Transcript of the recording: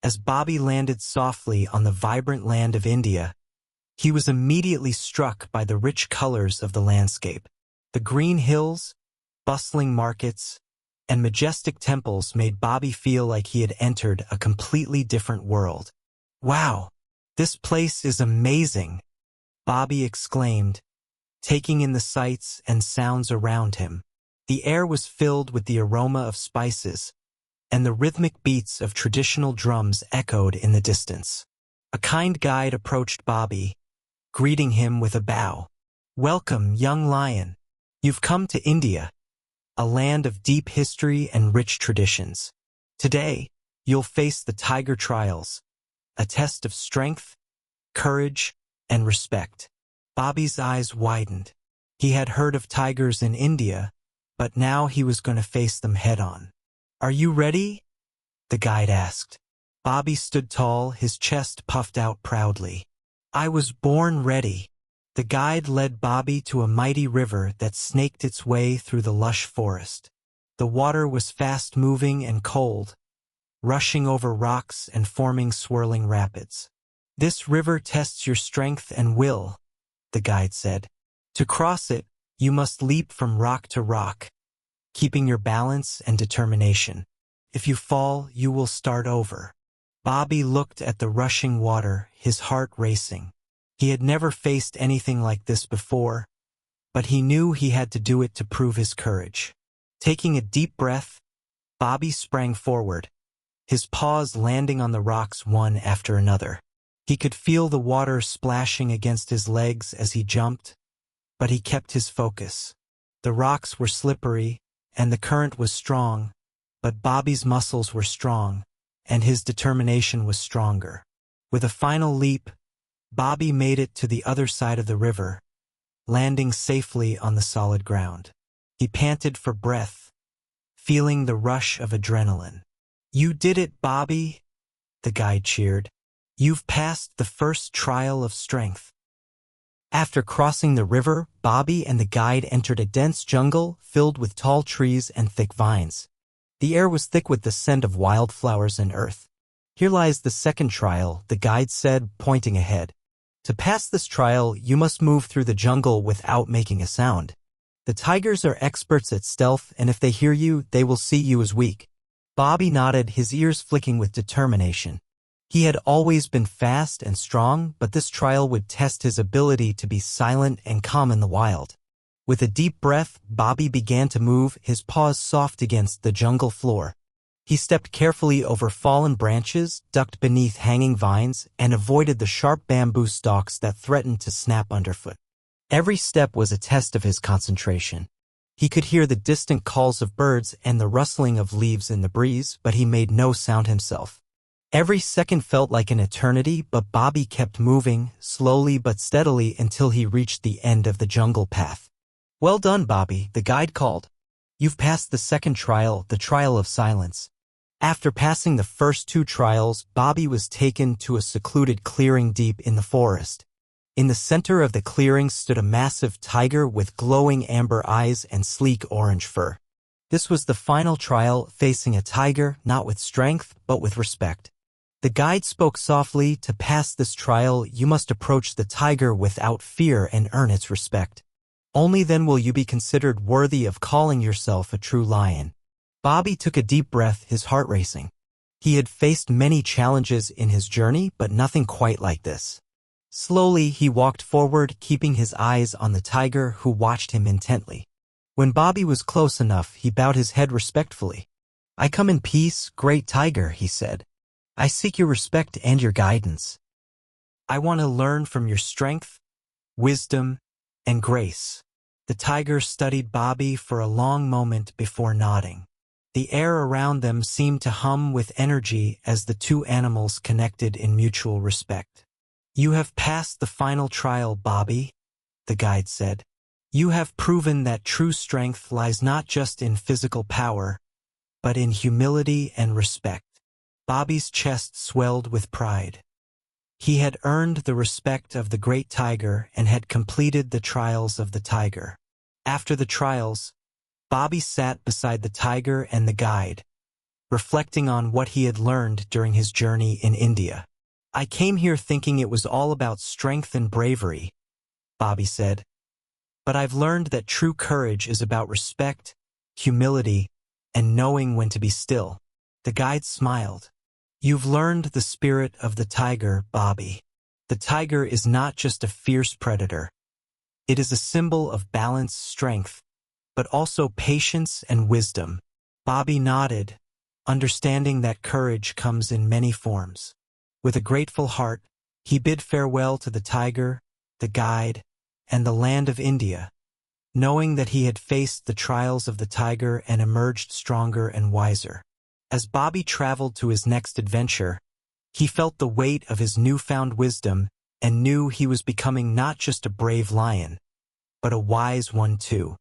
As Bobby landed softly on the vibrant land of India, he was immediately struck by the rich colors of the landscape. The green hills, bustling markets, and majestic temples made Bobby feel like he had entered a completely different world. "Wow, this place is amazing," Bobby exclaimed, taking in the sights and sounds around him. The air was filled with the aroma of spices, and the rhythmic beats of traditional drums echoed in the distance. A kind guide approached Bobby, greeting him with a bow. "Welcome, young lion. You've come to India, a land of deep history and rich traditions. Today, you'll face the tiger trials, a test of strength, courage, and respect." Bobby's eyes widened. He had heard of tigers in India, but now he was going to face them head-on. "Are you ready?" the guide asked. Bobby stood tall, his chest puffed out proudly. "I was born ready." The guide led Bobby to a mighty river that snaked its way through the lush forest. The water was fast-moving and cold, rushing over rocks and forming swirling rapids. "This river tests your strength and will," the guide said. "To cross it, you must leap from rock to rock, keeping your balance and determination. If you fall, you will start over." Bobby looked at the rushing water, his heart racing. He had never faced anything like this before, but he knew he had to do it to prove his courage. Taking a deep breath, Bobby sprang forward, his paws landing on the rocks one after another. He could feel the water splashing against his legs as he jumped, but he kept his focus. The rocks were slippery, and the current was strong, but Bobby's muscles were strong, and his determination was stronger. With a final leap, Bobby made it to the other side of the river, landing safely on the solid ground. He panted for breath, feeling the rush of adrenaline. "You did it, Bobby," the guide cheered. "You've passed the first trial of strength." After crossing the river, Bobby and the guide entered a dense jungle filled with tall trees and thick vines. The air was thick with the scent of wildflowers and earth. "Here lies the second trial," the guide said, pointing ahead. "To pass this trial, you must move through the jungle without making a sound. The tigers are experts at stealth, and if they hear you, they will see you as weak." Bobby nodded, his ears flicking with determination. He had always been fast and strong, but this trial would test his ability to be silent and calm in the wild. With a deep breath, Bobby began to move, his paws soft against the jungle floor. He stepped carefully over fallen branches, ducked beneath hanging vines, and avoided the sharp bamboo stalks that threatened to snap underfoot. Every step was a test of his concentration. He could hear the distant calls of birds and the rustling of leaves in the breeze, but he made no sound himself. Every second felt like an eternity, but Bobby kept moving, slowly but steadily, until he reached the end of the jungle path. "Well done, Bobby," the guide called. "You've passed the second trial, the trial of silence." After passing the first two trials, Bobby was taken to a secluded clearing deep in the forest. In the center of the clearing stood a massive tiger with glowing amber eyes and sleek orange fur. This was the final trial, facing a tiger, not with strength, but with respect. The guide spoke softly. "To pass this trial, you must approach the tiger without fear and earn its respect. Only then will you be considered worthy of calling yourself a true lion." Bobby took a deep breath, his heart racing. He had faced many challenges in his journey, but nothing quite like this. Slowly, he walked forward, keeping his eyes on the tiger, who watched him intently. When Bobby was close enough, he bowed his head respectfully. "I come in peace, great tiger," he said. "I seek your respect and your guidance. I want to learn from your strength, wisdom, and grace." The tiger studied Bobby for a long moment before nodding. The air around them seemed to hum with energy as the two animals connected in mutual respect. "You have passed the final trial, Bobby," the guide said. "You have proven that true strength lies not just in physical power, but in humility and respect." Bobby's chest swelled with pride. He had earned the respect of the great tiger and had completed the trials of the tiger. After the trials, Bobby sat beside the tiger and the guide, reflecting on what he had learned during his journey in India. "I came here thinking it was all about strength and bravery," Bobby said. "But I've learned that true courage is about respect, humility, and knowing when to be still." The guide smiled. "You've learned the spirit of the tiger, Bobby. The tiger is not just a fierce predator. It is a symbol of balanced strength, but also patience and wisdom." Bobby nodded, understanding that courage comes in many forms. With a grateful heart, he bid farewell to the tiger, the guide, and the land of India, knowing that he had faced the trials of the tiger and emerged stronger and wiser. As Bobby traveled to his next adventure, he felt the weight of his newfound wisdom and knew he was becoming not just a brave lion, but a wise one too.